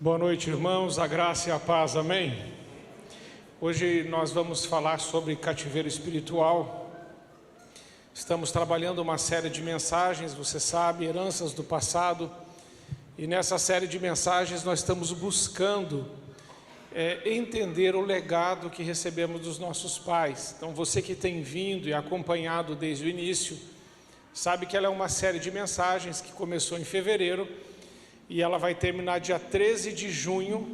Boa noite, irmãos, a graça e a paz, amém? Hoje nós vamos falar sobre cativeiro espiritual. Estamos trabalhando uma série de mensagens, você sabe, heranças do passado. E nessa série de mensagens nós estamos buscando entender o legado que recebemos dos nossos pais. Então você que tem vindo e acompanhado desde o início, sabe que ela é uma série de mensagens que começou em fevereiro, e ela vai terminar dia 13 de junho,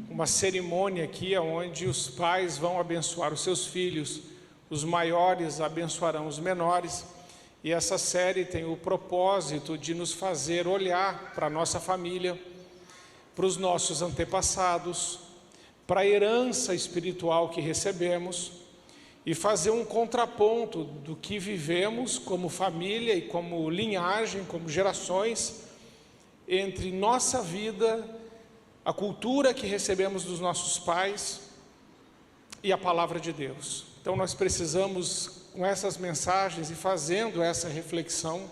uma cerimônia aqui onde os pais vão abençoar os seus filhos, os maiores abençoarão os menores, e essa série tem o propósito de nos fazer olhar para a nossa família, para os nossos antepassados, para a herança espiritual que recebemos, e fazer um contraponto do que vivemos como família e como linhagem, como gerações, entre nossa vida, a cultura que recebemos dos nossos pais e a palavra de Deus. Então nós precisamos, com essas mensagens e fazendo essa reflexão,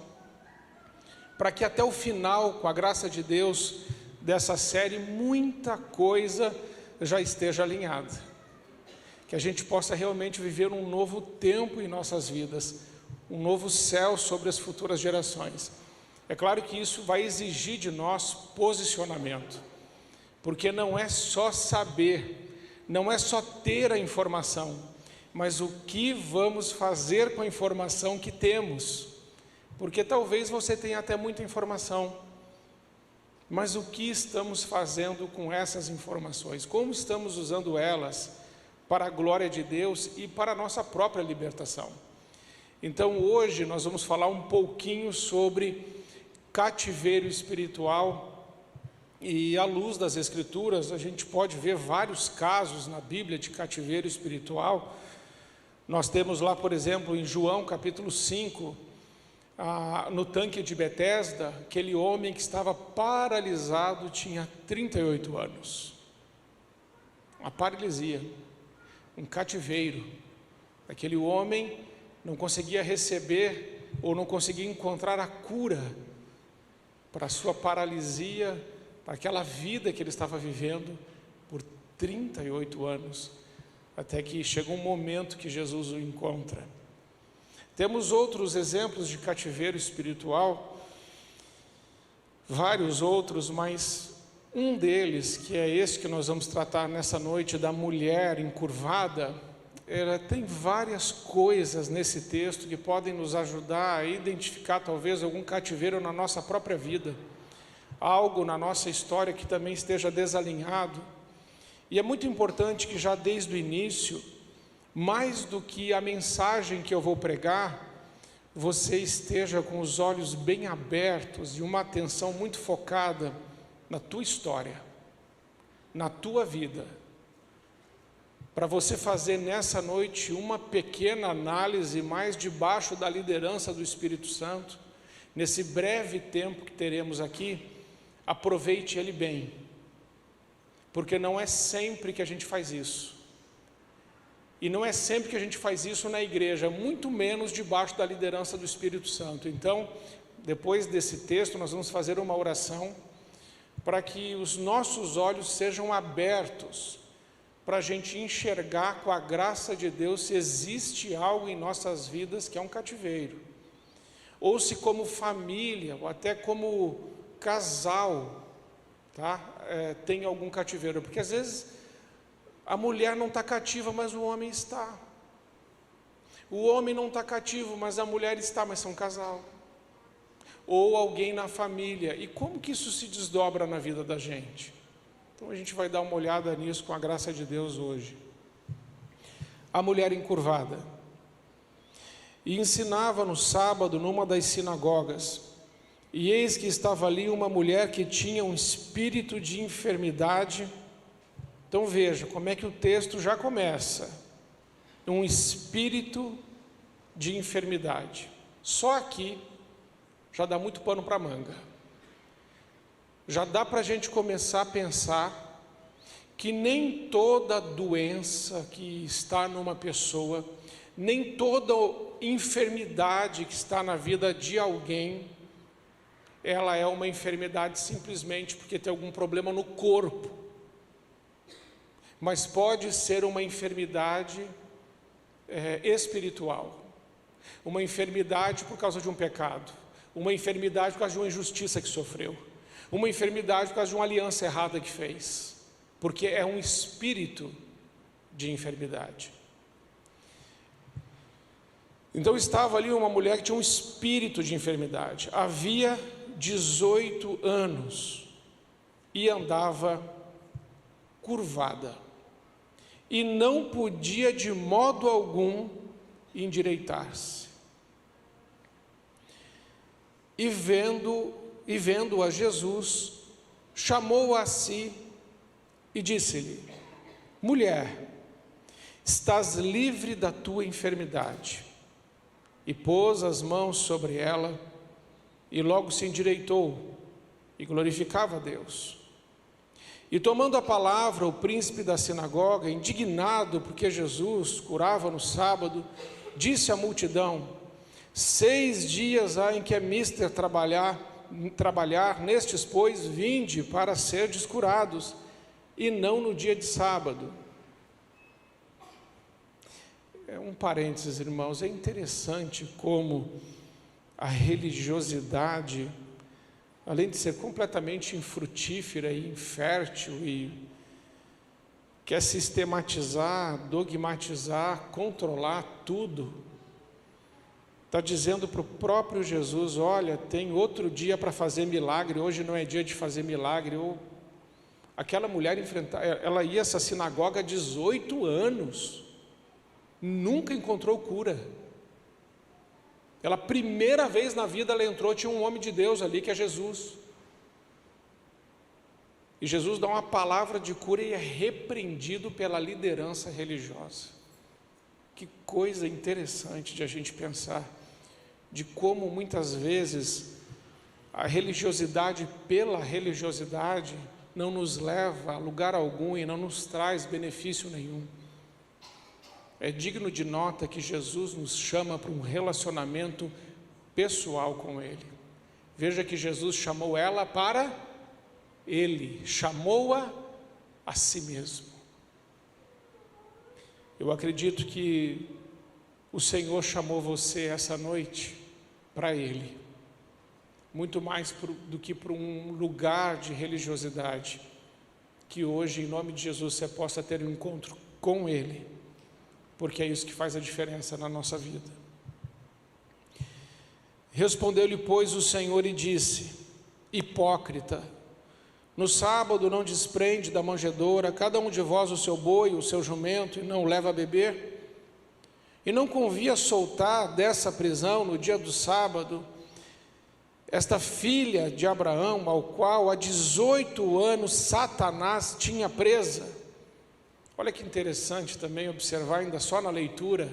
para que até o final, com a graça de Deus, dessa série, muita coisa já esteja alinhada. Que a gente possa realmente viver um novo tempo em nossas vidas, um novo céu sobre as futuras gerações. É claro que isso vai exigir de nós posicionamento, porque não é só saber, não é só ter a informação, mas o que vamos fazer com a informação que temos, porque talvez você tenha até muita informação, mas o que estamos fazendo com essas informações? Como estamos usando elas para a glória de Deus e para a nossa própria libertação? Então hoje nós vamos falar um pouquinho sobre cativeiro espiritual, e à luz das Escrituras a gente pode ver vários casos na Bíblia de cativeiro espiritual. Nós temos lá, por exemplo, em João capítulo 5, no tanque de Betesda, aquele homem que estava paralisado tinha 38 anos, uma paralisia, um cativeiro. Aquele homem não conseguia receber ou não conseguia encontrar a cura para a sua paralisia, para aquela vida que ele estava vivendo por 38 anos, até que chega um momento que Jesus o encontra. Temos outros exemplos de cativeiro espiritual, vários outros, mas um deles, que é esse que nós vamos tratar nessa noite, da mulher encurvada, ela tem várias coisas nesse texto que podem nos ajudar a identificar talvez algum cativeiro na nossa própria vida, algo na nossa história que também esteja desalinhado. E é muito importante que já desde o início, mais do que a mensagem que eu vou pregar, você esteja com os olhos bem abertos e uma atenção muito focada na tua história, na tua vida, para você fazer nessa noite uma pequena análise mais debaixo da liderança do Espírito Santo. Nesse breve tempo que teremos aqui, aproveite ele bem, porque não é sempre que a gente faz isso, e não é sempre que a gente faz isso na igreja, muito menos debaixo da liderança do Espírito Santo. Então, depois desse texto, nós vamos fazer uma oração para que os nossos olhos sejam abertos, para a gente enxergar com a graça de Deus se existe algo em nossas vidas que é um cativeiro, ou se como família, ou até como casal, tem algum cativeiro, porque às vezes a mulher não está cativa, mas o homem está, o homem não está cativo, mas a mulher está, mas são casal, ou alguém na família. E como que isso se desdobra na vida da gente? Então a gente vai dar uma olhada nisso com a graça de Deus hoje. A mulher encurvada. E ensinava no sábado numa das sinagogas, e eis que estava ali uma mulher que tinha um espírito de enfermidade. Então veja como é que o texto já começa, um espírito de enfermidade. Só aqui já dá muito pano para manga. Já dá para a gente começar a pensar que nem toda doença que está numa pessoa, nem toda enfermidade que está na vida de alguém ela é uma enfermidade simplesmente porque tem algum problema no corpo, mas pode ser uma enfermidade espiritual, uma enfermidade por causa de um pecado, uma enfermidade por causa de uma injustiça que sofreu, uma enfermidade por causa de uma aliança errada que fez, porque é um espírito de enfermidade. Então estava ali uma mulher que tinha um espírito de enfermidade, havia 18 anos e andava curvada e não podia de modo algum endireitar-se. E vendo-a Jesus, chamou-a a si e disse-lhe: mulher, estás livre da tua enfermidade. E pôs as mãos sobre ela, e logo se endireitou, e glorificava a Deus. E tomando a palavra, o príncipe da sinagoga, indignado porque Jesus curava no sábado, disse à multidão: 6 dias há em que é mister trabalhar, nestes, pois, vinde para serdes curados, e não no dia de sábado. É um parênteses, irmãos, é interessante como a religiosidade, além de ser completamente infrutífera e infértil, e quer sistematizar, dogmatizar, controlar tudo, está dizendo para o próprio Jesus: olha, tem outro dia para fazer milagre, hoje não é dia de fazer milagre. Aquela mulher ela ia a essa sinagoga há 18 anos, nunca encontrou cura. Ela, primeira vez na vida, ela entrou, tinha um homem de Deus ali, que é Jesus. E Jesus dá uma palavra de cura e é repreendido pela liderança religiosa. Que coisa interessante de a gente pensar, de como muitas vezes a religiosidade pela religiosidade não nos leva a lugar algum e não nos traz benefício nenhum. É digno de nota que Jesus nos chama para um relacionamento pessoal com Ele. Veja que Jesus chamou ela para Ele, chamou-a a si mesmo. Eu acredito que o Senhor chamou você essa noite para Ele, muito mais do que para um lugar de religiosidade, que hoje, em nome de Jesus, você possa ter um encontro com Ele, porque é isso que faz a diferença na nossa vida. Respondeu-lhe, pois, o Senhor e disse: hipócrita, no sábado não desprende da manjedoura cada um de vós o seu boi, o seu jumento, e não o leva a beber? E não convia soltar dessa prisão no dia do sábado esta filha de Abraão, ao qual há 18 anos Satanás tinha presa? Olha que interessante também observar, ainda só na leitura,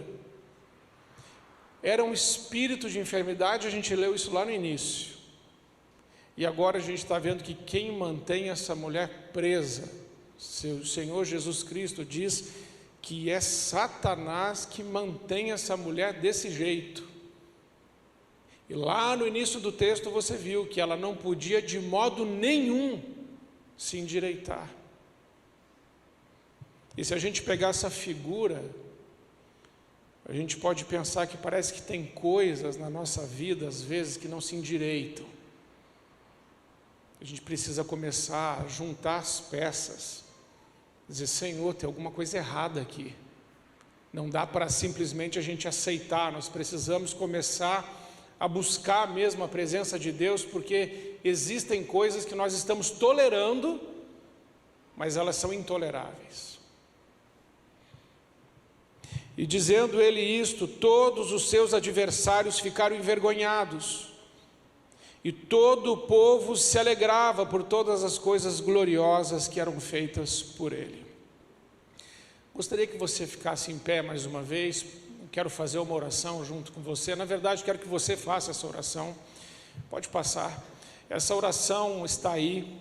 era um espírito de enfermidade, a gente leu isso lá no início, e agora a gente está vendo que quem mantém essa mulher presa, o Senhor Jesus Cristo diz que é Satanás que mantém essa mulher desse jeito. E lá no início do texto você viu que ela não podia de modo nenhum se endireitar. E se a gente pegar essa figura, a gente pode pensar que parece que tem coisas na nossa vida, às vezes, que não se endireitam. A gente precisa começar a juntar as peças, dizer: Senhor, tem alguma coisa errada aqui. Não dá para simplesmente a gente aceitar, nós precisamos começar a buscar mesmo a presença de Deus, porque existem coisas que nós estamos tolerando, mas elas são intoleráveis. E dizendo ele isto, todos os seus adversários ficaram envergonhados, e todo o povo se alegrava por todas as coisas gloriosas que eram feitas por ele. Gostaria que você ficasse em pé mais uma vez. Quero fazer uma oração junto com você. Na verdade, quero que você faça essa oração. Pode passar. Essa oração está aí.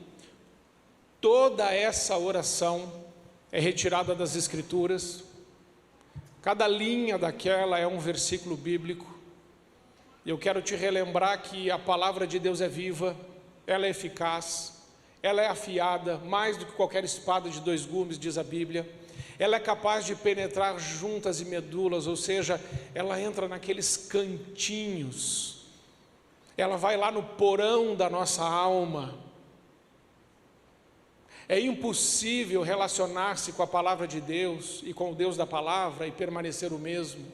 Toda essa oração é retirada das Escrituras. Cada linha daquela é um versículo bíblico. Eu quero te relembrar que a palavra de Deus é viva, ela é eficaz, ela é afiada, mais do que qualquer espada de 2 gumes, diz a Bíblia. Ela é capaz de penetrar juntas e medulas, ou seja, ela entra naqueles cantinhos, ela vai lá no porão da nossa alma. É impossível relacionar-se com a palavra de Deus e com o Deus da palavra e permanecer o mesmo.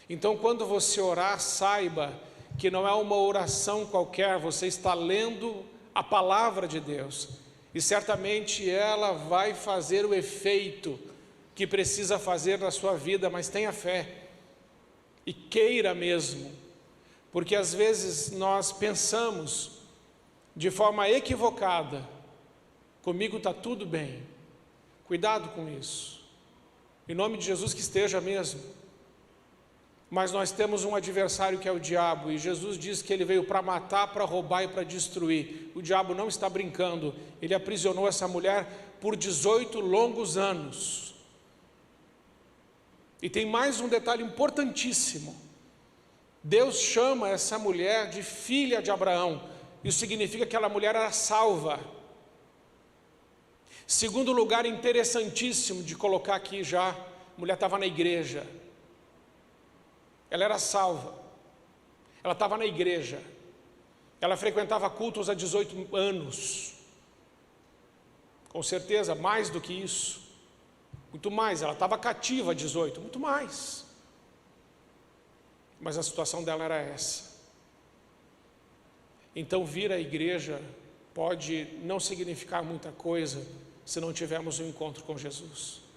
Então, quando você orar, saiba que não é uma oração qualquer, você está lendo a palavra de Deus, e certamente ela vai fazer o efeito que precisa fazer na sua vida, mas tenha fé, e queira mesmo, porque às vezes nós pensamos de forma equivocada: comigo está tudo bem. Cuidado com isso, em nome de Jesus que esteja mesmo. Mas nós temos um adversário que é o diabo, e Jesus diz que ele veio para matar, para roubar e para destruir. O diabo não está brincando, ele aprisionou essa mulher por 18 longos anos. E tem mais um detalhe importantíssimo: Deus chama essa mulher de filha de Abraão. Isso significa que aquela mulher era salva. Segundo lugar interessantíssimo de colocar aqui já, a mulher estava na igreja. Ela era salva, ela estava na igreja, ela frequentava cultos há 18 anos, com certeza mais do que isso, muito mais. Ela estava cativa há 18, muito mais, mas a situação dela era essa. Então vir à igreja pode não significar muita coisa se não tivermos um encontro com Jesus.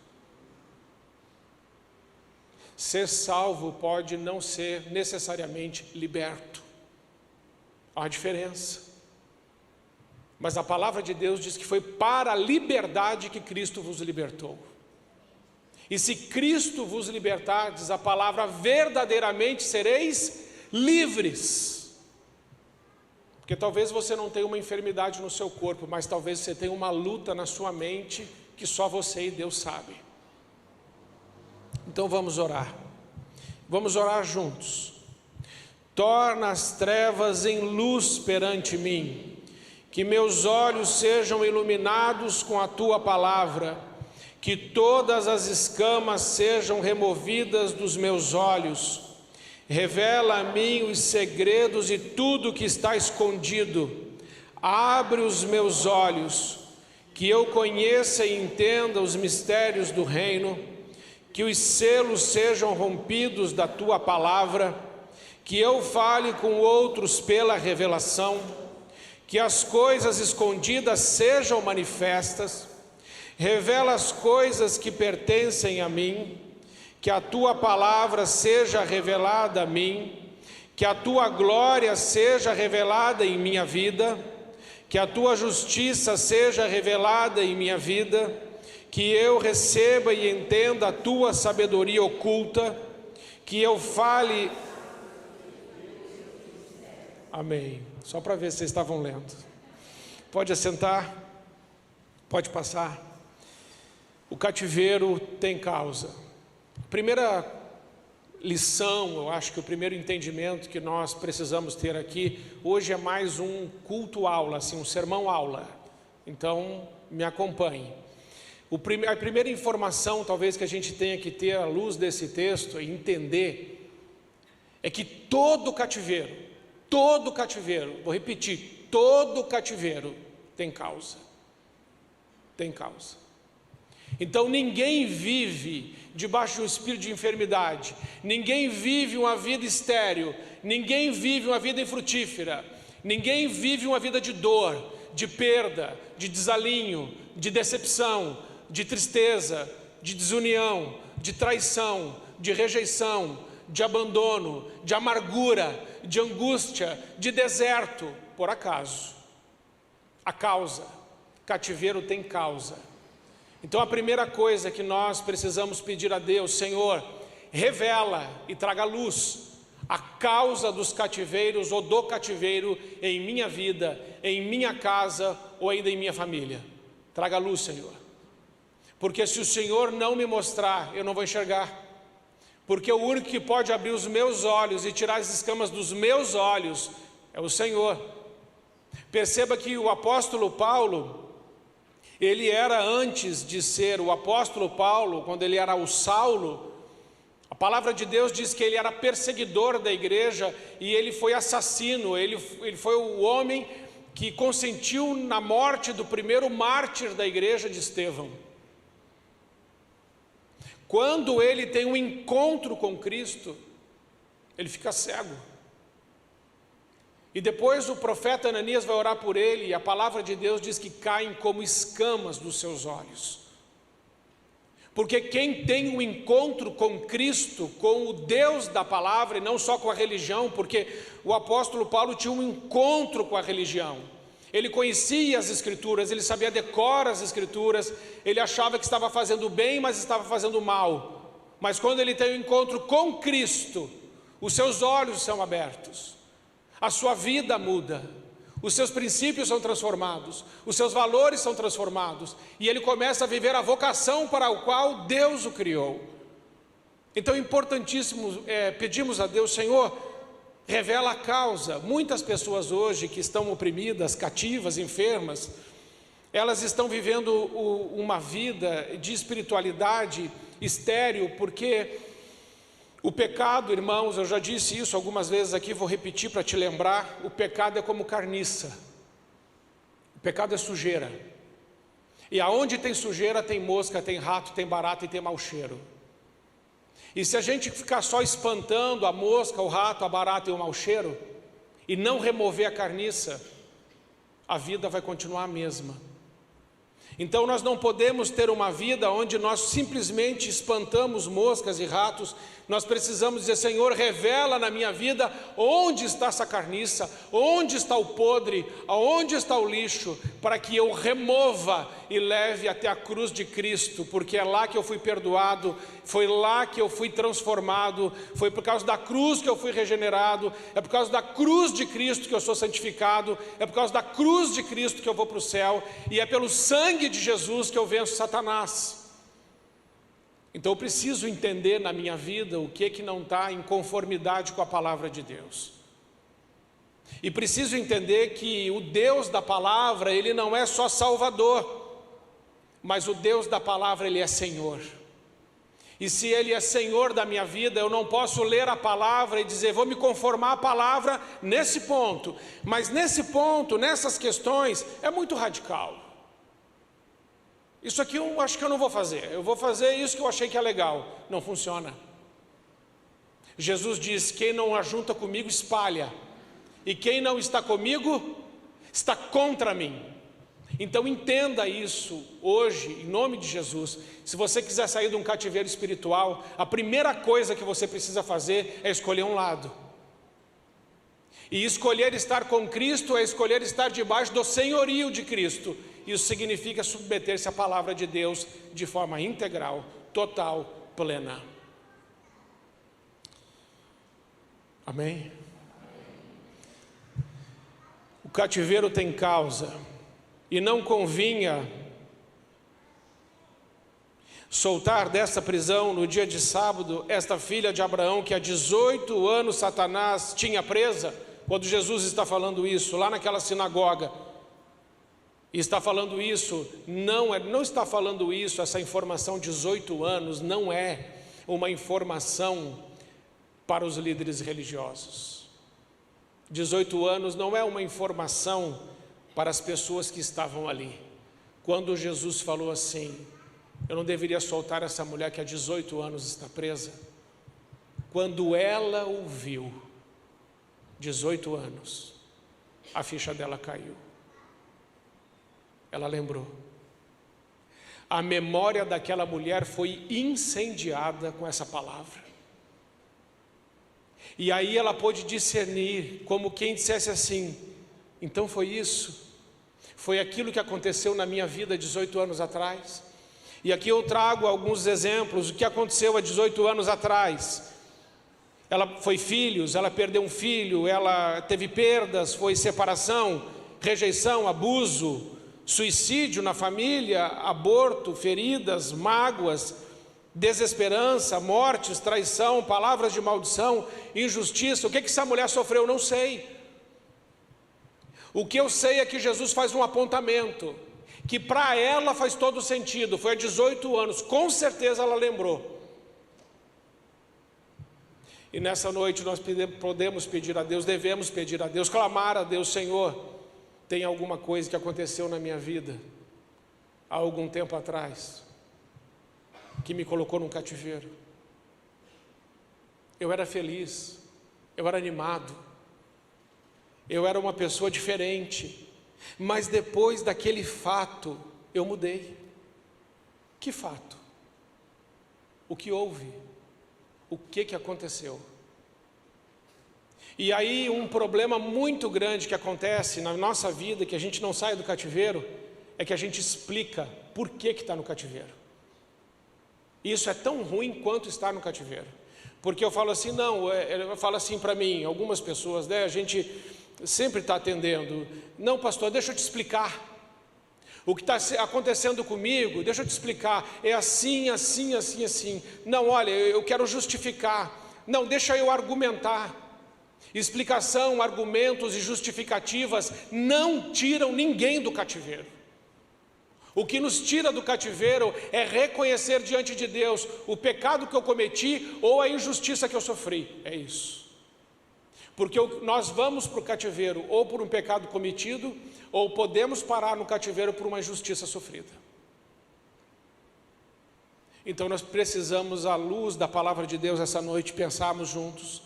Ser salvo pode não ser necessariamente liberto, há uma diferença. Mas a palavra de Deus diz que foi para a liberdade que Cristo vos libertou. E se Cristo vos libertar, diz a palavra, verdadeiramente sereis livres. Porque talvez você não tenha uma enfermidade no seu corpo, mas talvez você tenha uma luta na sua mente que só você e Deus sabem. Então vamos orar juntos. Torna as trevas em luz perante mim, que meus olhos sejam iluminados com a tua palavra, que todas as escamas sejam removidas dos meus olhos. Revela a mim os segredos e tudo que está escondido. Abre os meus olhos, que eu conheça e entenda os mistérios do reino, que os selos sejam rompidos da tua palavra, que eu fale com outros pela revelação, que as coisas escondidas sejam manifestas. Revela as coisas que pertencem a mim, que a tua palavra seja revelada a mim, que a tua glória seja revelada em minha vida, que a tua justiça seja revelada em minha vida, que eu receba e entenda a tua sabedoria oculta, que eu fale. Amém. Só para ver se vocês estavam lendo. Pode assentar, pode passar. O cativeiro tem causa. Primeira lição, eu acho que o primeiro entendimento que nós precisamos ter aqui, hoje é mais um culto-aula, assim, um sermão-aula. Então, me acompanhe. A primeira informação, talvez, que a gente tenha que ter à luz desse texto e entender, é que todo cativeiro, vou repetir, todo cativeiro tem causa. Tem causa. Então ninguém vive debaixo de um espírito de enfermidade, ninguém vive uma vida estéril, ninguém vive uma vida infrutífera, ninguém vive uma vida de dor, de perda, de desalinho, de decepção, de tristeza, de desunião, de traição, de rejeição, de abandono, de amargura, de angústia, de deserto, por acaso. A causa, cativeiro tem causa. Então a primeira coisa que nós precisamos pedir a Deus: Senhor, revela e traga luz a causa dos cativeiros ou do cativeiro em minha vida, em minha casa ou ainda em minha família. Traga luz, Senhor. Porque se o Senhor não me mostrar, eu não vou enxergar. porque o único que pode abrir os meus olhos e tirar as escamas dos meus olhos é o Senhor. Perceba que o apóstolo Paulo, ele era, antes de ser o apóstolo Paulo, quando ele era o Saulo, a palavra de Deus diz que ele era perseguidor da igreja e ele foi assassino, ele foi o homem que consentiu na morte do primeiro mártir da igreja, de Estevão. Quando ele tem um encontro com Cristo, ele fica cego. E depois o profeta Ananias vai orar por ele, e a palavra de Deus diz que caem como escamas dos seus olhos. Porque quem tem um encontro com Cristo, com o Deus da palavra, e não só com a religião, porque o apóstolo Paulo tinha um encontro com a religião. Ele conhecia as Escrituras, ele sabia decorar as Escrituras, ele achava que estava fazendo bem, mas estava fazendo mal. Mas quando ele tem um encontro com Cristo, os seus olhos são abertos, a sua vida muda, os seus princípios são transformados, os seus valores são transformados, e ele começa a viver a vocação para a qual Deus o criou. Então é importantíssimo, pedimos a Deus: Senhor, revela a causa. Muitas pessoas hoje que estão oprimidas, cativas, enfermas, elas estão vivendo uma vida de espiritualidade estéril, porque o pecado, irmãos, eu já disse isso algumas vezes aqui, vou repetir para te lembrar: o pecado é como carniça, o pecado é sujeira, e aonde tem sujeira tem mosca, tem rato, tem barata e tem mau cheiro. E se a gente ficar só espantando a mosca, o rato, a barata e o mau cheiro, e não remover a carniça, a vida vai continuar a mesma. Então nós não podemos ter uma vida onde nós simplesmente espantamos moscas e ratos. Nós precisamos dizer: Senhor, revela na minha vida onde está essa carniça, onde está o podre, aonde está o lixo, para que eu remova e leve até a cruz de Cristo, porque é lá que eu fui perdoado, foi lá que eu fui transformado, foi por causa da cruz que eu fui regenerado, é por causa da cruz de Cristo que eu sou santificado, é por causa da cruz de Cristo que eu vou para o céu, e é pelo sangue de Jesus que eu venço Satanás. Então eu preciso entender na minha vida o que não está em conformidade com a palavra de Deus. E preciso entender que o Deus da palavra, Ele não é só Salvador, mas o Deus da palavra, Ele é Senhor. E se Ele é Senhor da minha vida, eu não posso ler a palavra e dizer: vou me conformar à palavra nesse ponto. Mas nesse ponto, nessas questões, é muito radical. Isso aqui eu acho que eu não vou fazer, eu vou fazer isso que eu achei que é legal. Não funciona. Jesus diz: quem não ajunta comigo espalha, e quem não está comigo está contra mim. Então entenda isso hoje, em nome de Jesus. Se você quiser sair de um cativeiro espiritual, a primeira coisa que você precisa fazer é escolher um lado. E escolher estar com Cristo é escolher estar debaixo do senhorio de Cristo. Isso significa submeter-se à palavra de Deus de forma integral, total, plena. Amém? O cativeiro tem causa, e não convinha soltar dessa prisão no dia de sábado esta filha de Abraão que há 18 anos Satanás tinha presa. Quando Jesus está falando isso lá naquela sinagoga, e está falando isso, não está falando isso, essa informação 18 anos não é uma informação para os líderes religiosos. 18 anos não é uma informação para as pessoas que estavam ali. Quando Jesus falou assim: eu não deveria soltar essa mulher que há 18 anos está presa. Quando ela ouviu, 18 anos, a ficha dela caiu. Ela lembrou. A memória daquela mulher foi incendiada com essa palavra. E aí ela pôde discernir, como quem dissesse assim: então foi isso, foi aquilo que aconteceu na minha vida 18 anos atrás. E aqui eu trago alguns exemplos do que aconteceu há 18 anos atrás. Ela foi filhos, ela perdeu um filho, ela teve perdas, foi separação, rejeição, abuso, suicídio na família, aborto, feridas, mágoas, desesperança, mortes, traição, palavras de maldição, injustiça. O que essa mulher sofreu? Não sei. O que eu sei é que Jesus faz um apontamento, que para ela faz todo sentido. Foi há 18 anos, com certeza ela lembrou. E nessa noite nós podemos pedir a Deus, devemos pedir a Deus, clamar a Deus: Senhor, tem alguma coisa que aconteceu na minha vida há algum tempo atrás, que me colocou num cativeiro. Eu era feliz, eu era animado, eu era uma pessoa diferente, mas depois daquele fato eu mudei. Que fato? O que houve? O que aconteceu? E aí um problema muito grande que acontece na nossa vida, que a gente não sai do cativeiro, é que a gente explica por que está no cativeiro. Isso é tão ruim quanto estar no cativeiro. Porque eu falo assim, eu falo assim para mim, algumas pessoas, a gente sempre está atendendo: não, pastor, deixa eu te explicar. O que está acontecendo comigo, deixa eu te explicar, é assim, assim, assim, assim. Não, olha, eu quero justificar. Não, deixa eu argumentar. Explicação, argumentos e justificativas não tiram ninguém do cativeiro. O que nos tira do cativeiro é reconhecer diante de Deus o pecado que eu cometi ou a injustiça que eu sofri. É isso. Porque nós vamos para o cativeiro ou por um pecado cometido, ou podemos parar no cativeiro por uma injustiça sofrida. Então nós precisamos, à luz da palavra de Deus essa noite, pensarmos juntos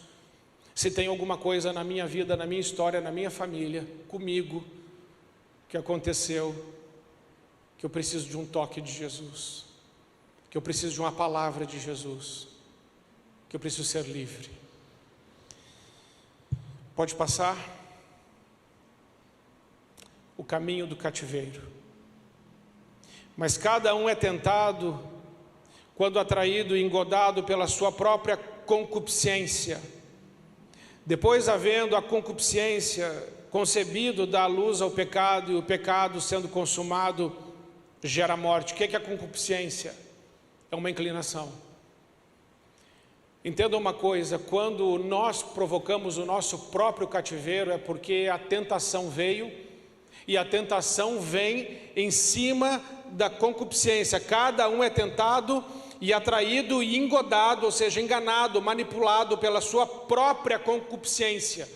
se tem alguma coisa na minha vida, na minha história, na minha família, comigo, que aconteceu, que eu preciso de um toque de Jesus, que eu preciso de uma palavra de Jesus, que eu preciso ser livre. Pode passar. O caminho do cativeiro. Mas cada um é tentado quando atraído e engodado pela sua própria concupiscência. Depois, havendo a concupiscência concebido, dá luz ao pecado, e o pecado, sendo consumado, gera morte. O que é a concupiscência? É uma inclinação. Entenda uma coisa: quando nós provocamos o nosso próprio cativeiro, é porque a tentação veio, e a tentação vem em cima da concupiscência. Cada um é tentado e atraído e engodado, ou seja, enganado, manipulado pela sua própria concupiscência.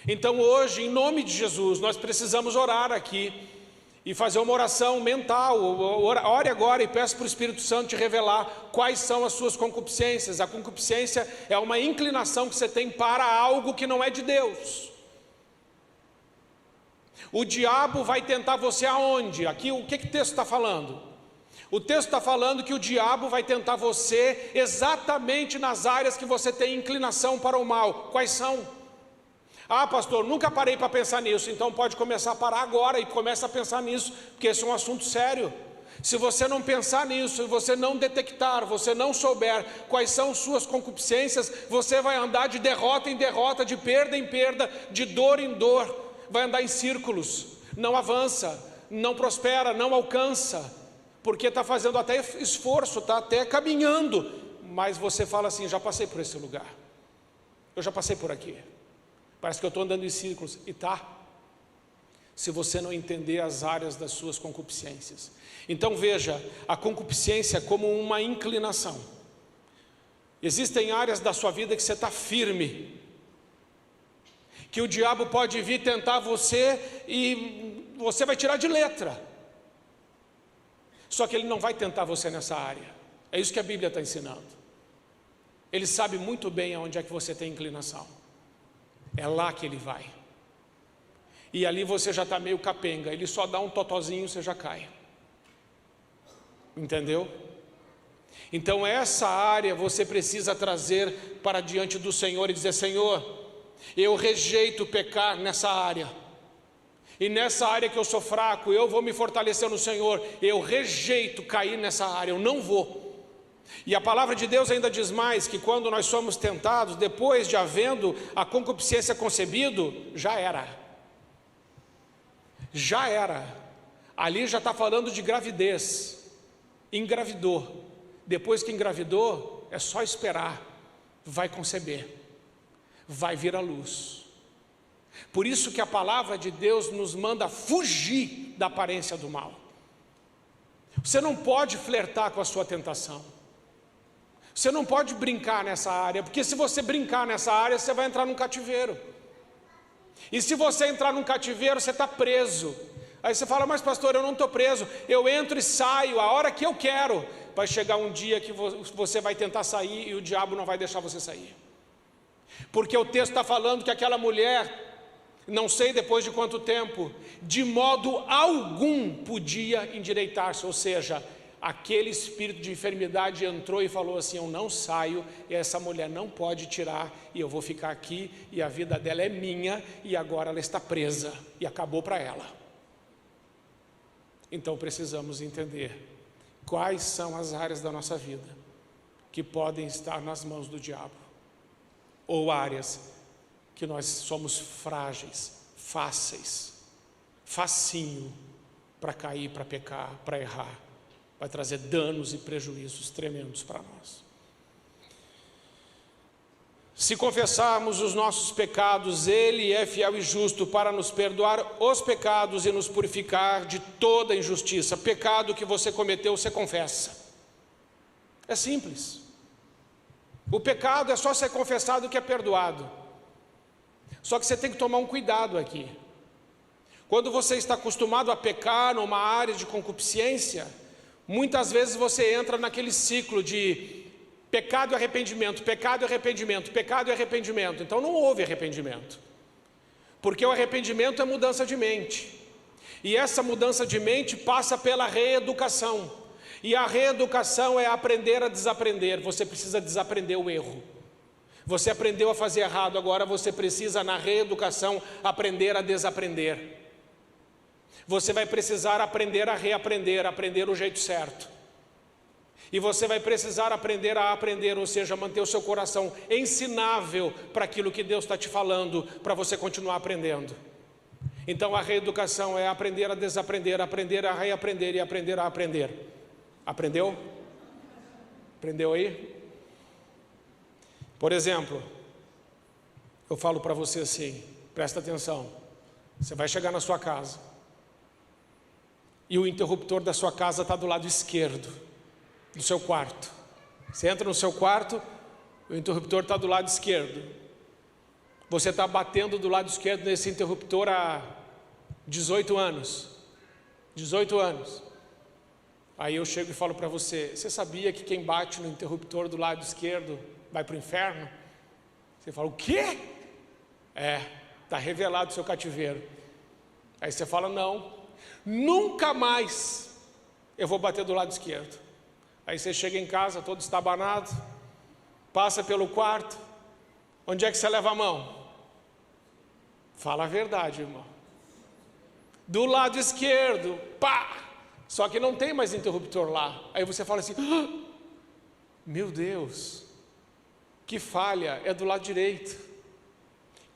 Então hoje, em nome de Jesus, nós precisamos orar aqui e fazer uma oração mental. Ore agora e peça para o Espírito Santo te revelar quais são as suas concupiscências. A concupiscência é uma inclinação que você tem para algo que não é de Deus. O diabo vai tentar você aonde? Aqui o que o texto está falando? O texto está falando que o diabo vai tentar você exatamente nas áreas que você tem inclinação para o mal. Quais são? Ah, pastor, nunca parei para pensar nisso. Então pode começar a parar agora e começa a pensar nisso, porque esse é um assunto sério. Se você não pensar nisso, se você não detectar, você não souber quais são suas concupiscências, você vai andar de derrota em derrota, de perda em perda, de dor em dor, vai andar em círculos, não avança, não prospera, não alcança, porque está fazendo até esforço, está até caminhando, mas você fala assim: já passei por esse lugar, eu já passei por aqui, parece que eu estou andando em círculos. E tá, se você não entender as áreas das suas concupiscências. Então veja, a concupiscência é como uma inclinação. Existem áreas da sua vida que você está firme, que o diabo pode vir tentar você e você vai tirar de letra. Só que ele não vai tentar você nessa área. É isso que a Bíblia está ensinando. Ele sabe muito bem aonde é que você tem inclinação. É lá que ele vai. E ali você já está meio capenga. Ele só dá um totozinho, você já cai. Entendeu? Então essa área você precisa trazer para diante do Senhor e dizer: Senhor, eu rejeito pecar nessa área. E nessa área que eu sou fraco, eu vou me fortalecer no Senhor. Eu rejeito cair nessa área, eu não vou. E a palavra de Deus ainda diz mais, que quando nós somos tentados, depois de havendo a concupiscência concebido, já era. Já era. Ali já está falando de gravidez. Engravidou. Depois que engravidou, é só esperar, vai conceber, vai vir à luz. Por isso que a palavra de Deus nos manda fugir da aparência do mal. Você não pode flertar com a sua tentação. Você não pode brincar nessa área, porque se você brincar nessa área, você vai entrar num cativeiro. E se você entrar num cativeiro, você está preso. Aí você fala, mas pastor, eu não estou preso, eu entro e saio a hora que eu quero. Vai chegar um dia que você vai tentar sair e o diabo não vai deixar você sair. Porque o texto está falando que aquela mulher, não sei depois de quanto tempo, de modo algum podia endireitar-se, ou seja, aquele espírito de enfermidade entrou e falou assim, eu não saio, e essa mulher não pode tirar, e eu vou ficar aqui, e a vida dela é minha, e agora ela está presa, e acabou para ela. Então precisamos entender quais são as áreas da nossa vida que podem estar nas mãos do diabo, ou áreas que nós somos frágeis, fáceis, facinho para cair, para pecar, para errar. Vai trazer danos e prejuízos tremendos para nós. Se confessarmos os nossos pecados, Ele é fiel e justo para nos perdoar os pecados e nos purificar de toda injustiça. Pecado que você cometeu, você confessa. É simples. O pecado é só ser confessado que é perdoado. Só que você tem que tomar um cuidado aqui. Quando você está acostumado a pecar numa área de concupiscência, muitas vezes você entra naquele ciclo de pecado e arrependimento, pecado e arrependimento, pecado e arrependimento. Então não houve arrependimento. Porque o arrependimento é mudança de mente. E essa mudança de mente passa pela reeducação. E a reeducação é aprender a desaprender. Você precisa desaprender o erro. Você aprendeu a fazer errado, agora você precisa na reeducação aprender a desaprender. Você vai precisar aprender a reaprender, aprender o jeito certo. E você vai precisar aprender a aprender, ou seja, manter o seu coração ensinável para aquilo que Deus está te falando, para você continuar aprendendo. Então a reeducação é aprender a desaprender, aprender a reaprender e aprender a aprender. Aprendeu? Aprendeu aí? Por exemplo, eu falo para você assim, presta atenção, você vai chegar na sua casa, e o interruptor da sua casa está do lado esquerdo, do seu quarto. Você entra no seu quarto, o interruptor está do lado esquerdo. Você está batendo do lado esquerdo nesse interruptor há 18 anos. 18 anos. Aí eu chego e falo para você, você sabia que quem bate no interruptor do lado esquerdo vai para o inferno? Você fala, o quê? Está revelado o seu cativeiro. Aí você fala, não, nunca mais eu vou bater do lado esquerdo. Aí você chega em casa todo estabanado, passa pelo quarto, onde é que você leva a mão? Fala a verdade, irmão. Do lado esquerdo, pá! Só que não tem mais interruptor lá. Aí você fala assim, meu Deus, que falha, é do lado direito.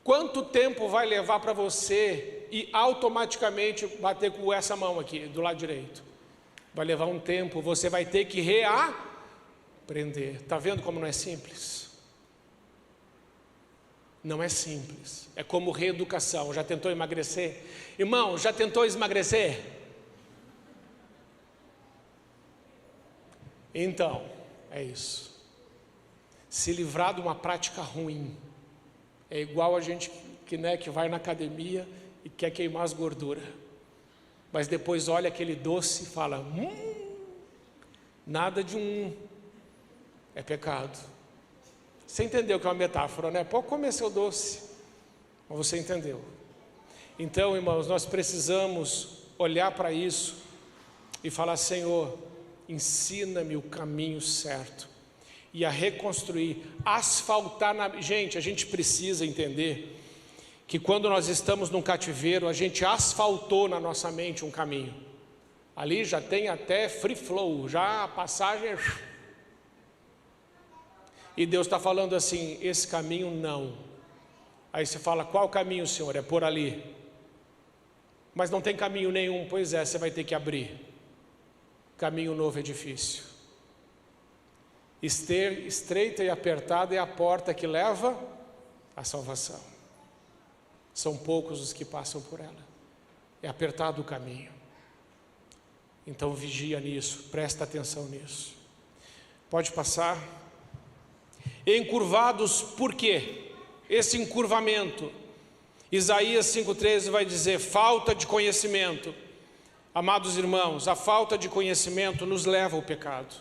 Quanto tempo vai levar para você ir automaticamente bater com essa mão aqui, do lado direito? Vai levar um tempo, você vai ter que reaprender. Está vendo como não é simples? Não é simples. É como reeducação. Já tentou emagrecer? Irmão, já tentou emagrecer? Então, é isso. Se livrar de uma prática ruim. É igual a gente que vai na academia e quer queimar as gorduras. Mas depois olha aquele doce e fala, nada de é pecado. Você entendeu que é uma metáfora, né? Pode comer seu doce, mas você entendeu. Então, irmãos, nós precisamos olhar para isso e falar, Senhor, ensina-me o caminho certo. E a reconstruir, asfaltar Gente, a gente precisa entender que quando nós estamos num cativeiro, a gente asfaltou na nossa mente um caminho. Ali já tem até free flow, já a passagem E Deus está falando assim, esse caminho não. Aí você fala, qual caminho, Senhor? É por ali. Mas não tem caminho nenhum. Pois é, você vai ter que abrir. Caminho novo é difícil. Estreita e apertada é a porta que leva à salvação. São poucos os que passam por ela. É apertado o caminho. Então vigia nisso, presta atenção nisso. Pode passar. Encurvados por quê? Esse encurvamento. Isaías 5,13 vai dizer: falta de conhecimento. Amados irmãos, a falta de conhecimento nos leva ao pecado.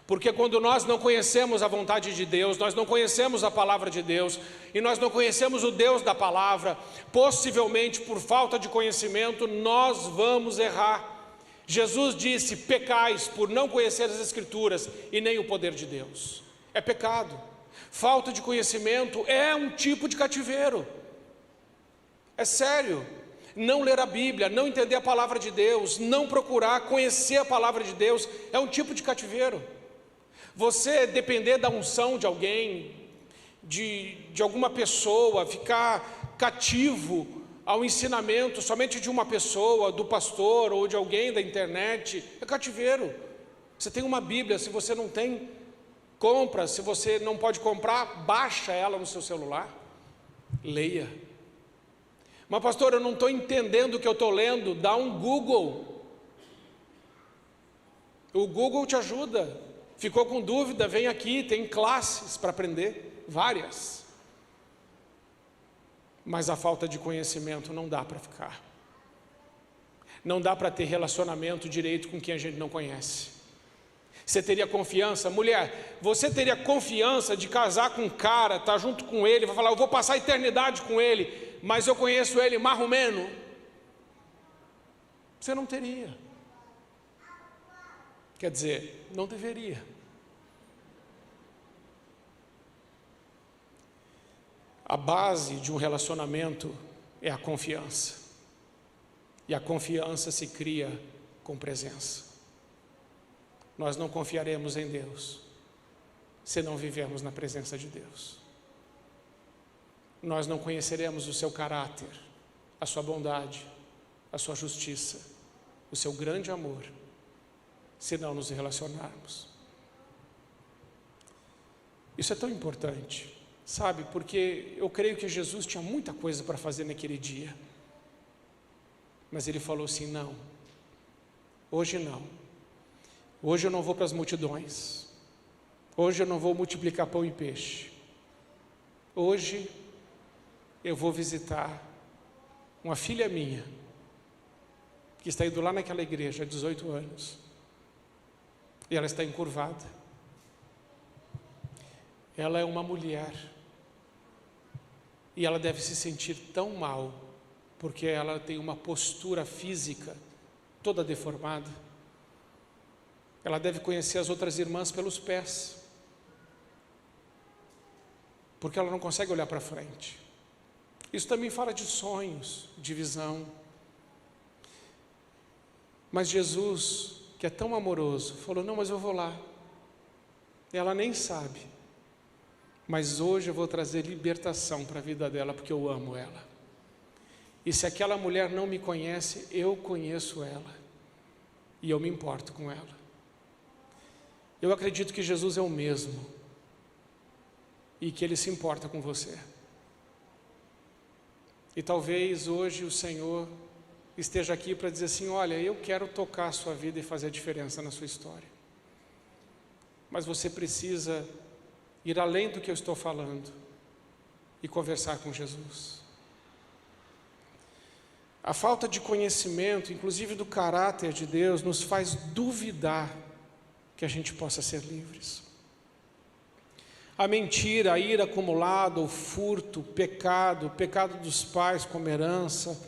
Porque quando nós não conhecemos a vontade de Deus, nós não conhecemos a palavra de Deus, e nós não conhecemos o Deus da palavra, possivelmente por falta de conhecimento, nós vamos errar. Jesus disse: pecais por não conhecer as Escrituras e nem o poder de Deus. É pecado. Falta de conhecimento é um tipo de cativeiro. É sério. Não ler a Bíblia, não entender a palavra de Deus, não procurar conhecer a palavra de Deus, é um tipo de cativeiro. Você depender da unção de alguém, de alguma pessoa, ficar cativo ao ensinamento somente de uma pessoa, do pastor ou de alguém da internet, é cativeiro. Você tem uma Bíblia, se você não tem, compra. Se você não pode comprar, baixa ela no seu celular, leia. Mas pastor, eu não estou entendendo o que eu estou lendo. Dá um Google. O Google te ajuda. Ficou com dúvida? Vem aqui, tem classes para aprender, várias. Mas a falta de conhecimento não dá para ficar. Não dá para ter relacionamento direito com quem a gente não conhece. Você teria confiança? Mulher, você teria confiança de casar com um cara, estar junto com ele, vai falar: eu vou passar a eternidade com ele, mas eu conheço ele mais ou menos? Você não teria. Quer dizer, não deveria. A base de um relacionamento é a confiança. E a confiança se cria com presença. Nós não confiaremos em Deus se não vivermos na presença de Deus. Nós não conheceremos o seu caráter, a sua bondade, a sua justiça, o seu grande amor, se não nos relacionarmos. Isso é tão importante, sabe? Porque eu creio que Jesus tinha muita coisa para fazer naquele dia. Mas ele falou assim: não, hoje não. Hoje eu não vou para as multidões. Hoje eu não vou multiplicar pão e peixe. Hoje eu vou visitar uma filha minha, que está indo lá naquela igreja há 18 anos. E ela está encurvada. Ela é uma mulher. E ela deve se sentir tão mal, porque ela tem uma postura física toda deformada. Ela deve conhecer as outras irmãs pelos pés, porque ela não consegue olhar para frente. Isso também fala de sonhos, de visão. Mas Jesus, que é tão amoroso, falou: não, mas eu vou lá. Ela nem sabe, mas hoje eu vou trazer libertação para a vida dela, porque eu amo ela. E se aquela mulher não me conhece, eu conheço ela, e eu me importo com ela. Eu acredito que Jesus é o mesmo, e que Ele se importa com você. E talvez hoje o Senhor esteja aqui para dizer assim: olha, eu quero tocar a sua vida e fazer a diferença na sua história. Mas você precisa ir além do que eu estou falando e conversar com Jesus. A falta de conhecimento, inclusive do caráter de Deus, nos faz duvidar que a gente possa ser livres. A mentira, a ira acumulada, o furto, o pecado dos pais como herança,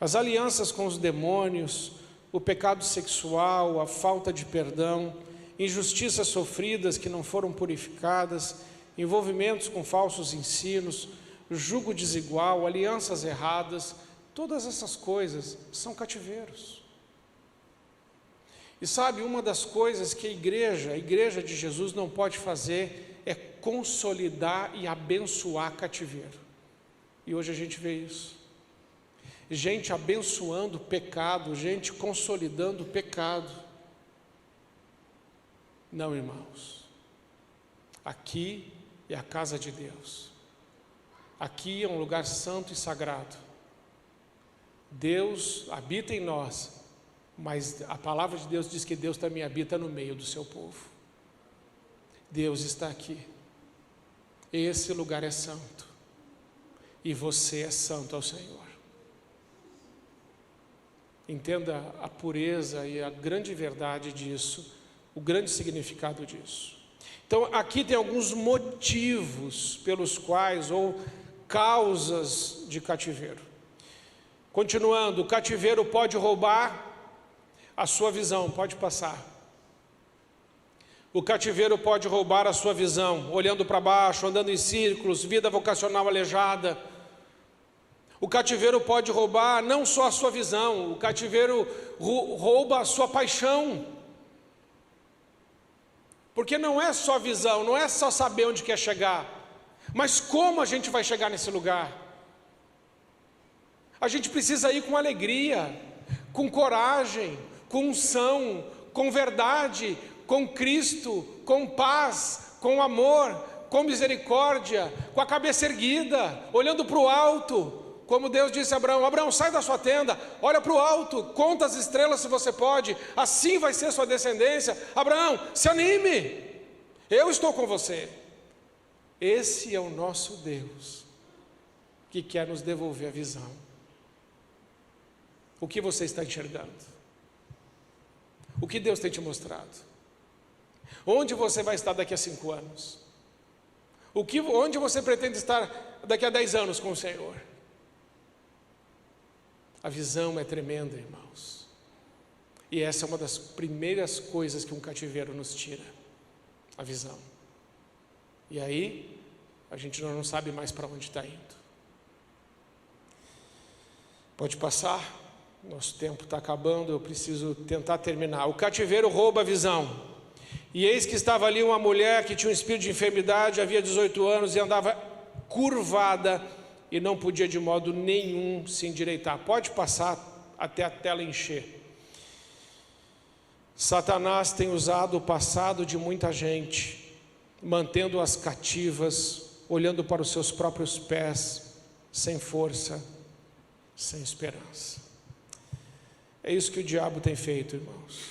as alianças com os demônios, o pecado sexual, a falta de perdão, injustiças sofridas que não foram purificadas, envolvimentos com falsos ensinos, jugo desigual, alianças erradas, todas essas coisas são cativeiros. E sabe, uma das coisas que a igreja de Jesus não pode fazer é consolidar e abençoar cativeiro. E hoje a gente vê isso. Gente abençoando o pecado, gente consolidando o pecado. Não, irmãos, Aqui é a casa de Deus. Aqui é um lugar santo e sagrado. Deus habita em nós, mas a palavra de Deus diz que Deus também habita no meio do seu povo. Deus está aqui. Esse lugar é santo. E você é santo ao Senhor. Entenda a pureza e a grande verdade disso, o grande significado disso. Então, aqui tem alguns motivos pelos quais, ou causas de cativeiro. Continuando, o cativeiro pode roubar a sua visão, pode passar. O cativeiro pode roubar a sua visão, olhando para baixo, andando em círculos, vida vocacional aleijada. O cativeiro pode roubar não só a sua visão, o cativeiro rouba a sua paixão. Porque não é só visão, não é só saber onde quer chegar, mas como a gente vai chegar nesse lugar. A gente precisa ir com alegria, com coragem, com unção, com verdade, com Cristo, com paz, com amor, com misericórdia, com a cabeça erguida, olhando para o alto. Como Deus disse a Abraão: Abraão, sai da sua tenda, olha para o alto, conta as estrelas se você pode, assim vai ser sua descendência. Abraão, se anime, eu estou com você. Esse é o nosso Deus, que quer nos devolver a visão. O que você está enxergando? O que Deus tem te mostrado? Onde você vai estar daqui a 5 anos? Onde você pretende estar daqui a 10 anos com o Senhor? A visão é tremenda, irmãos. E essa é uma das primeiras coisas que um cativeiro nos tira. A visão. E aí, a gente não sabe mais para onde está indo. Pode passar. Nosso tempo está acabando, eu preciso tentar terminar. O cativeiro rouba a visão. E eis que estava ali uma mulher que tinha um espírito de enfermidade, havia 18 anos e andava curvada e não podia de modo nenhum se endireitar. Pode passar até a tela encher. Satanás tem usado o passado de muita gente, mantendo-as cativas, olhando para os seus próprios pés, sem força, sem esperança. É isso que o diabo tem feito, irmãos.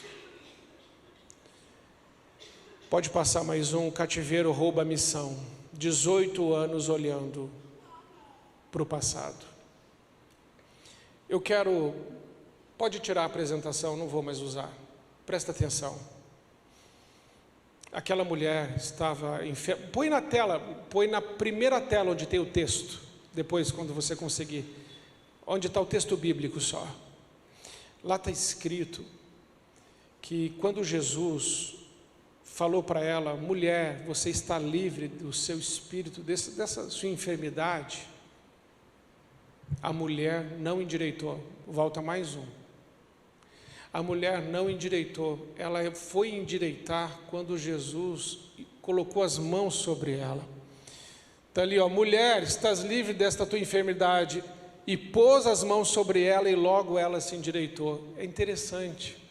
Pode passar mais um. O cativeiro rouba a missão. 18 anos olhando para o passado. Pode tirar a apresentação, não vou mais usar. Presta atenção. Aquela mulher estava enferma. Põe na tela, põe na primeira tela onde tem o texto. Depois, quando você conseguir. Onde está o texto bíblico só. Lá está escrito que quando Jesus falou para ela: mulher, você está livre do seu espírito, dessa sua enfermidade. A mulher não endireitou. Volta mais um. A mulher não endireitou. Ela foi endireitar quando Jesus colocou as mãos sobre ela. Está ali, ó: mulher, estás livre desta tua enfermidade. E pôs as mãos sobre ela e logo ela se endireitou. É interessante.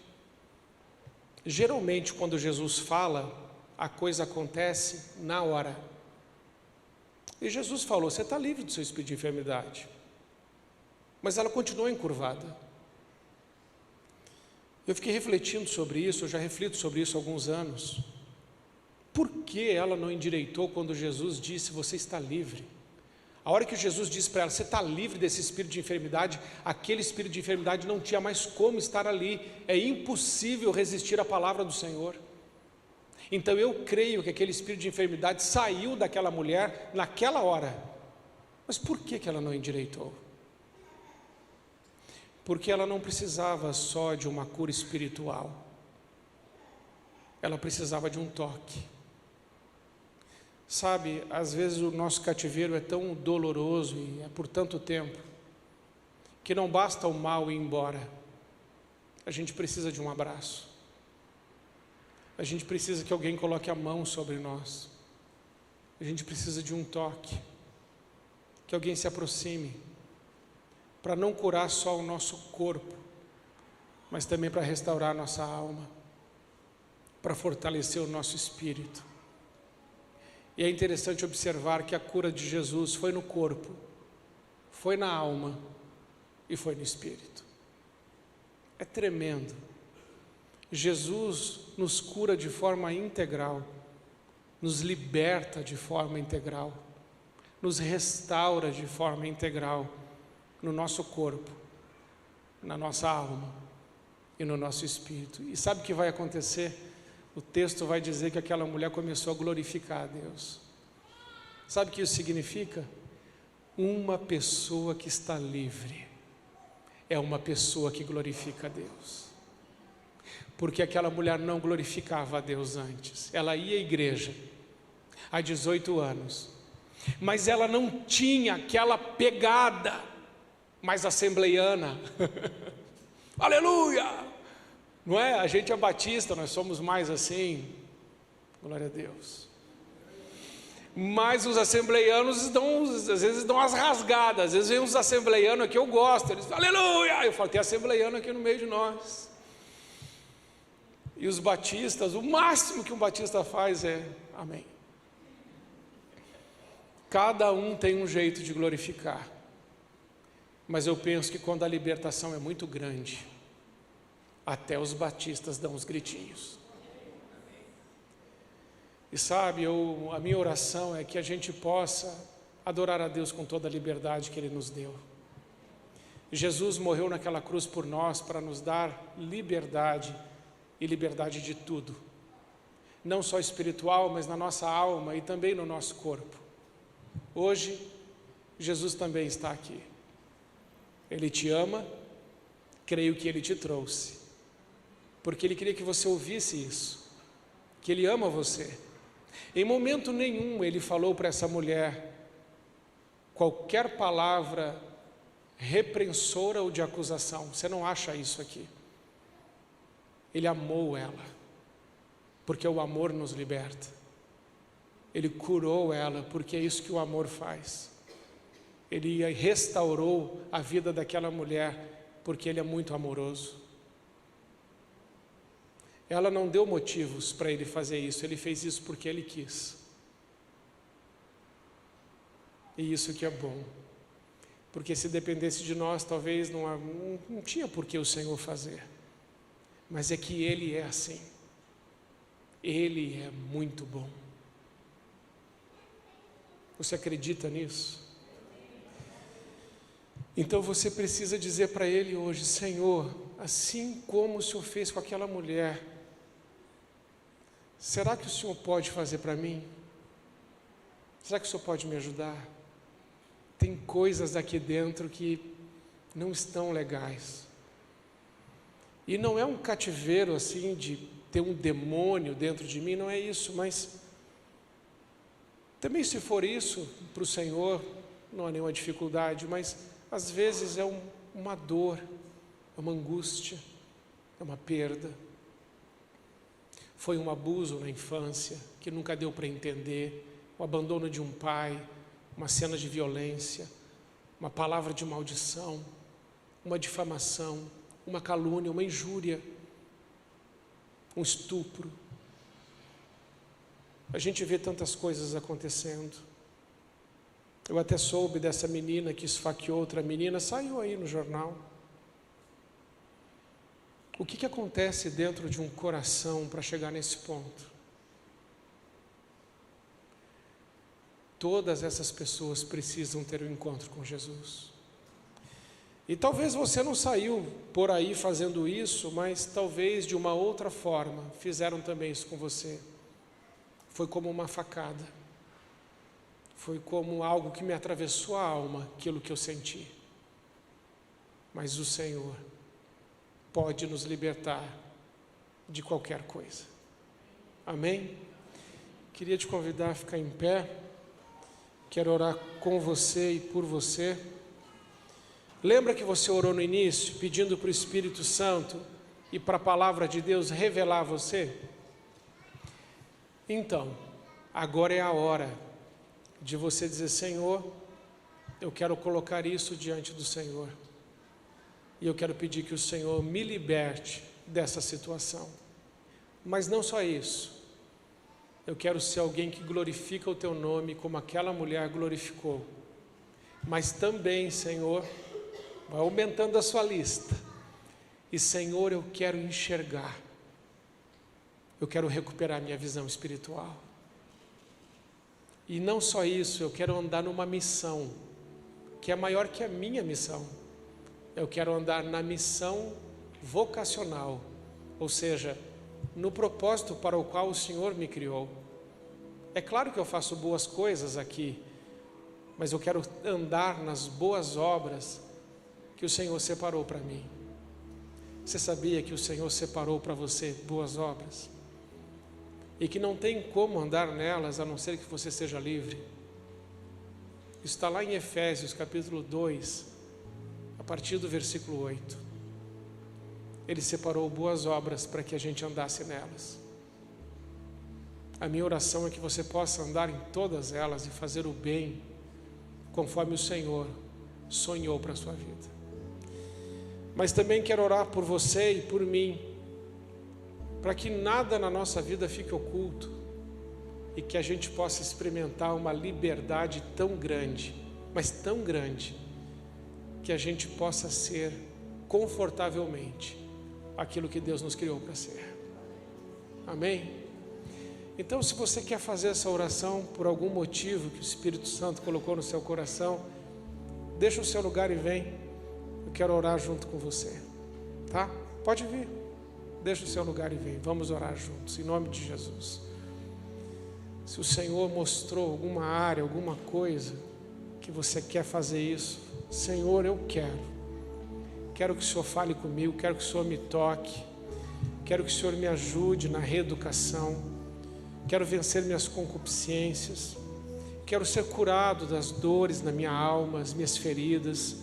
Geralmente, quando Jesus fala, a coisa acontece na hora. E Jesus falou: você está livre do seu espírito de enfermidade. Mas ela continuou encurvada. Eu fiquei refletindo sobre isso, eu já reflito sobre isso há alguns anos. Por que ela não endireitou quando Jesus disse: você está livre? A hora que Jesus disse para ela: você está livre desse espírito de enfermidade, aquele espírito de enfermidade não tinha mais como estar ali. É impossível resistir à palavra do Senhor. Então eu creio que aquele espírito de enfermidade saiu daquela mulher naquela hora. Mas por que ela não endireitou? Porque ela não precisava só de uma cura espiritual. Ela precisava de um toque. Sabe, às vezes o nosso cativeiro é tão doloroso e é por tanto tempo, que não basta o mal ir embora. A gente precisa de um abraço. A gente precisa que alguém coloque a mão sobre nós. A gente precisa de um toque. Que alguém se aproxime. Para não curar só o nosso corpo, mas também para restaurar a nossa alma. Para fortalecer o nosso espírito. E é interessante observar que a cura de Jesus foi no corpo, foi na alma e foi no espírito. É tremendo. Jesus nos cura de forma integral, nos liberta de forma integral, nos restaura de forma integral no nosso corpo, na nossa alma e no nosso espírito. E sabe o que vai acontecer? O texto vai dizer que aquela mulher começou a glorificar a Deus. Sabe o que isso significa? Uma pessoa que está livre é uma pessoa que glorifica a Deus. Porque aquela mulher não glorificava a Deus antes. Ela ia à igreja há 18 anos, mas ela não tinha aquela pegada mais assembleiana. Aleluia! Não é? A gente é batista, nós somos mais assim, glória a Deus. Mas os assembleianos às vezes dão as rasgadas. Às vezes vem uns assembleianos aqui, eu gosto, eles falam aleluia, eu falo, tem assembleiano aqui no meio de nós. E os batistas, o máximo que um batista faz é amém. Cada um tem um jeito de glorificar, mas eu penso que quando a libertação é muito grande, até os batistas dão uns gritinhos. E sabe, a minha oração é que a gente possa adorar a Deus com toda a liberdade que Ele nos deu. Jesus morreu naquela cruz por nós para nos dar liberdade, e liberdade de tudo. Não só espiritual, mas na nossa alma e também no nosso corpo. Hoje, Jesus também está aqui. Ele te ama, creio que Ele te trouxe, porque Ele queria que você ouvisse isso, que Ele ama você. Em momento nenhum Ele falou para essa mulher qualquer palavra repreensora ou de acusação. Você não acha isso aqui. Ele amou ela, porque o amor nos liberta. Ele curou ela, porque é isso que o amor faz. Ele restaurou a vida daquela mulher, porque Ele é muito amoroso. Ela não deu motivos para Ele fazer isso, Ele fez isso porque Ele quis. E isso que é bom, porque se dependesse de nós, talvez não tinha por que o Senhor fazer. Mas é que Ele é assim. Ele é muito bom. Você acredita nisso? Então você precisa dizer para Ele hoje: Senhor, assim como o Senhor fez com aquela mulher, será que o Senhor pode fazer para mim? Será que o Senhor pode me ajudar? Tem coisas aqui dentro que não estão legais. E não é um cativeiro assim de ter um demônio dentro de mim, não é isso, mas também se for isso para o Senhor, não há nenhuma dificuldade, mas às vezes é uma dor, é uma angústia, é uma perda. Foi um abuso na infância que nunca deu para entender, o abandono de um pai, uma cena de violência, uma palavra de maldição, uma difamação, uma calúnia, uma injúria, um estupro. A gente vê tantas coisas acontecendo. Eu até soube dessa menina que esfaqueou outra menina, saiu aí no jornal. O que acontece dentro de um coração para chegar nesse ponto? Todas essas pessoas precisam ter um encontro com Jesus. E talvez você não saiu por aí fazendo isso, mas talvez de uma outra forma fizeram também isso com você. Foi como uma facada. Foi como algo que me atravessou a alma, aquilo que eu senti. Mas o Senhor pode nos libertar de qualquer coisa. Amém? Queria te convidar a ficar em pé. Quero orar com você e por você. Lembra que você orou no início, pedindo para o Espírito Santo e para a palavra de Deus revelar a você? Então, agora é a hora de você dizer: Senhor, eu quero colocar isso diante do Senhor. E eu quero pedir que o Senhor me liberte dessa situação. Mas não só isso. Eu quero ser alguém que glorifica o teu nome como aquela mulher glorificou. Mas também, Senhor, vai aumentando a sua lista. E, Senhor, eu quero enxergar. Eu quero recuperar minha visão espiritual. E não só isso, eu quero andar numa missão que é maior que a minha missão. Eu quero andar na missão vocacional, ou seja, no propósito para o qual o Senhor me criou. É claro que eu faço boas coisas aqui, mas eu quero andar nas boas obras que o Senhor separou para mim. Você sabia que o Senhor separou para você boas obras? E que não tem como andar nelas a não ser que você seja livre. Isso está lá em Efésios capítulo 2, a partir do versículo 8. Ele separou boas obras para que a gente andasse nelas. A minha oração é que você possa andar em todas elas e fazer o bem, conforme o Senhor sonhou para a sua vida. Mas também quero orar por você e por mim, para que nada na nossa vida fique oculto e que a gente possa experimentar uma liberdade tão grande, mas tão grande, que a gente possa ser confortavelmente aquilo que Deus nos criou para ser. Amém? Então, se você quer fazer essa oração por algum motivo que o Espírito Santo colocou no seu coração, deixa o seu lugar e vem. Eu quero orar junto com você, tá? Pode vir, deixa o seu lugar e vem. Vamos orar juntos, em nome de Jesus. Se o Senhor mostrou alguma área, alguma coisa que você quer fazer isso, Senhor, eu quero que o Senhor fale comigo, quero que o Senhor me toque, quero que o Senhor me ajude na reeducação, quero vencer minhas concupiscências, quero ser curado das dores na minha alma, as minhas feridas.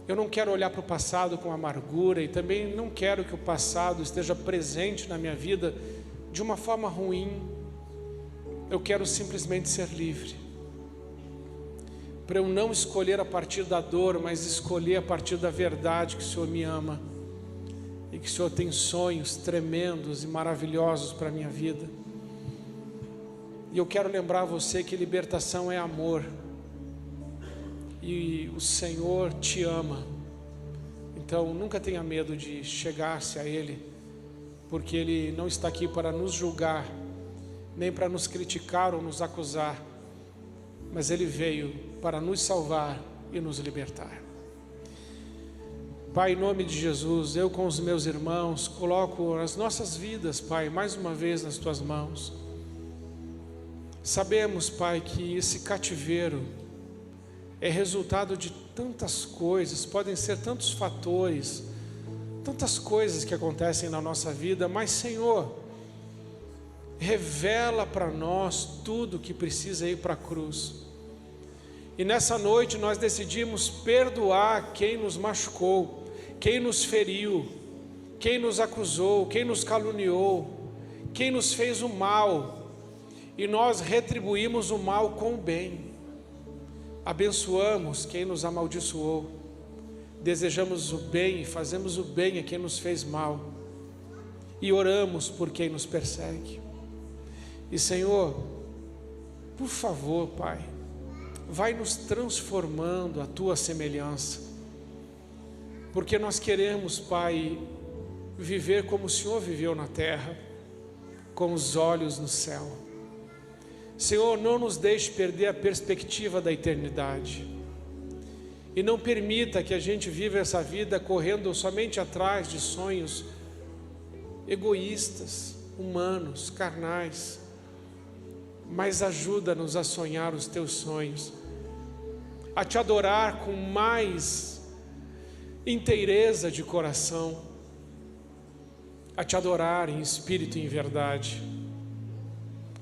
Eu não quero olhar para o passado com amargura e também não quero que o passado esteja presente na minha vida de uma forma ruim. Eu quero simplesmente ser livre, para eu não escolher a partir da dor, mas escolher a partir da verdade que o Senhor me ama e que o Senhor tem sonhos tremendos e maravilhosos para a minha vida. E eu quero lembrar você que libertação é amor e o Senhor te ama. Então nunca tenha medo de chegar-se a Ele, porque Ele não está aqui para nos julgar, nem para nos criticar ou nos acusar, mas Ele veio para nos salvar e nos libertar. Pai, em nome de Jesus, eu com os meus irmãos coloco as nossas vidas, Pai, mais uma vez nas Tuas mãos. Sabemos, Pai, que esse cativeiro é resultado de tantas coisas, podem ser tantos fatores, tantas coisas que acontecem na nossa vida, mas Senhor, revela para nós tudo que precisa ir para a cruz. E nessa noite nós decidimos perdoar quem nos machucou, quem nos feriu, quem nos acusou, quem nos caluniou, quem nos fez o mal, e nós retribuímos o mal com o bem. Abençoamos quem nos amaldiçoou, desejamos o bem e fazemos o bem a quem nos fez mal, e oramos por quem nos persegue. E Senhor, por favor, Pai, vai nos transformando à Tua semelhança, porque nós queremos, Pai, viver como o Senhor viveu na terra, com os olhos no céu. Senhor, não nos deixe perder a perspectiva da eternidade, e não permita que a gente viva essa vida correndo somente atrás de sonhos egoístas, humanos, carnais, mas ajuda-nos a sonhar os Teus sonhos, a Te adorar com mais inteireza de coração, a Te adorar em espírito e em verdade,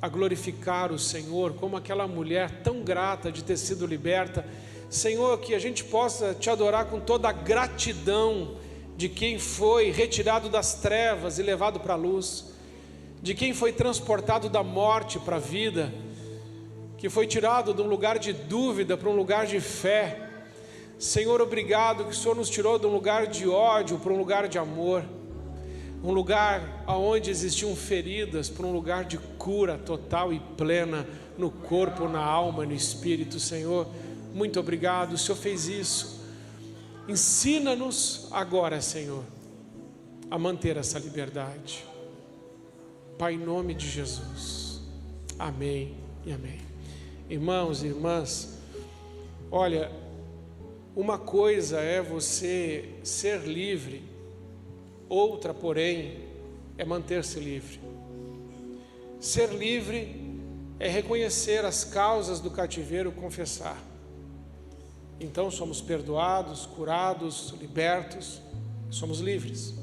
a glorificar o Senhor como aquela mulher tão grata de ter sido liberta. Senhor, que a gente possa Te adorar com toda a gratidão de quem foi retirado das trevas e levado para a luz, de quem foi transportado da morte para a vida, que foi tirado de um lugar de dúvida para um lugar de fé. Senhor, obrigado que o Senhor nos tirou de um lugar de ódio para um lugar de amor. um lugar onde existiam feridas, para um lugar de cura total e plena no corpo, na alma, no espírito. Senhor, muito obrigado, o Senhor fez isso. Ensina-nos agora, Senhor, a manter essa liberdade. Pai, em nome de Jesus. Amém e amém. Irmãos e irmãs, olha, uma coisa é você ser livre, outra, porém, é manter-se livre. Ser livre é reconhecer as causas do cativeiro, confessar. Então somos perdoados, curados, libertos, somos livres.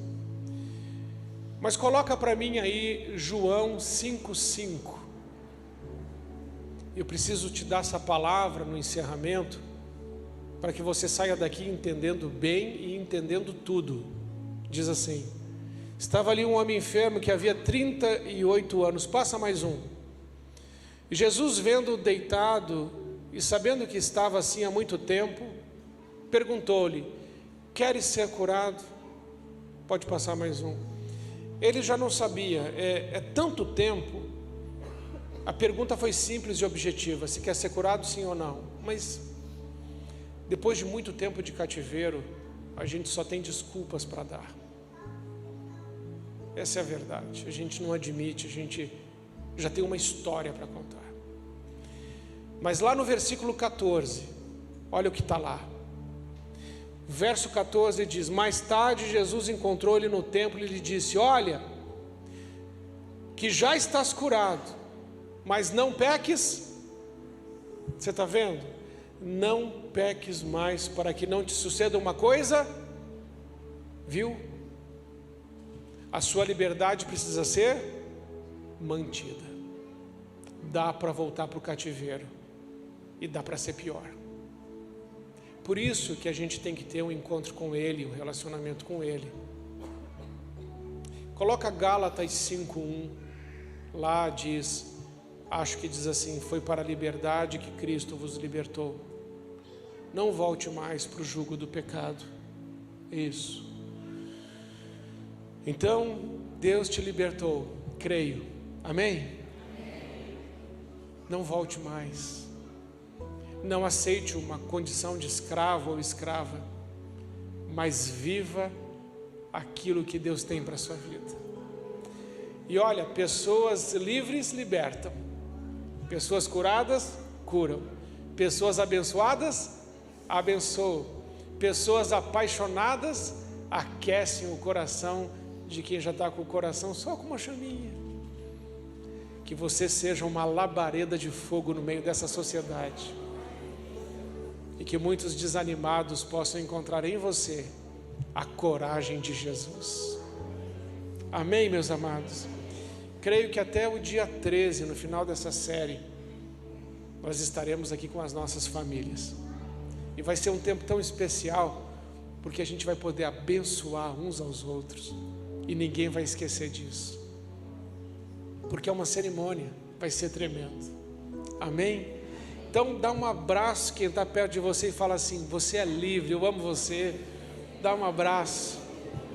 Mas coloca para mim aí João 5,5. Eu preciso te dar essa palavra no encerramento, para que você saia daqui entendendo bem e entendendo tudo. Diz assim: estava ali um homem enfermo que havia 38 anos, passa mais um. E Jesus, vendo-o deitado e sabendo que estava assim há muito tempo, perguntou-lhe: queres ser curado? Pode passar mais um. Ele já não sabia, é tanto tempo. A pergunta foi simples e objetiva: se quer ser curado, sim ou não? Mas depois de muito tempo de cativeiro, a gente só tem desculpas para dar. Essa é a verdade. A gente não admite, a gente já tem uma história para contar. Mas lá no versículo 14, olha o que está lá. Verso 14 diz: mais tarde Jesus encontrou ele no templo e lhe disse: olha, que já estás curado, mas não peques. Você está vendo? Não peques mais, para que não te suceda uma coisa. Viu? A sua liberdade precisa ser mantida. Dá para voltar para o cativeiro e dá para ser pior. Por isso que a gente tem que ter um encontro com Ele, um relacionamento com Ele. Coloca Gálatas 5:1. Lá diz, acho que diz assim: foi para a liberdade que Cristo vos libertou. Não volte mais para o jugo do pecado. Isso. Então, Deus te libertou, creio. Amém? Não volte mais. Não aceite uma condição de escravo ou escrava, mas viva aquilo que Deus tem para a sua vida. E olha, pessoas livres libertam, pessoas curadas curam, pessoas abençoadas abençoam, pessoas apaixonadas aquecem o coração de quem já está com o coração só com uma chaminha. Que você seja uma labareda de fogo no meio dessa sociedade, e que muitos desanimados possam encontrar em você a coragem de Jesus. Amém, meus amados? Creio que até o dia 13, no final dessa série, nós estaremos aqui com as nossas famílias. E vai ser um tempo tão especial, porque a gente vai poder abençoar uns aos outros, e ninguém vai esquecer disso, porque é uma cerimônia, vai ser tremendo. Amém? Então dá um abraço quem está perto de você e fala assim: você é livre, eu amo você. Dá um abraço.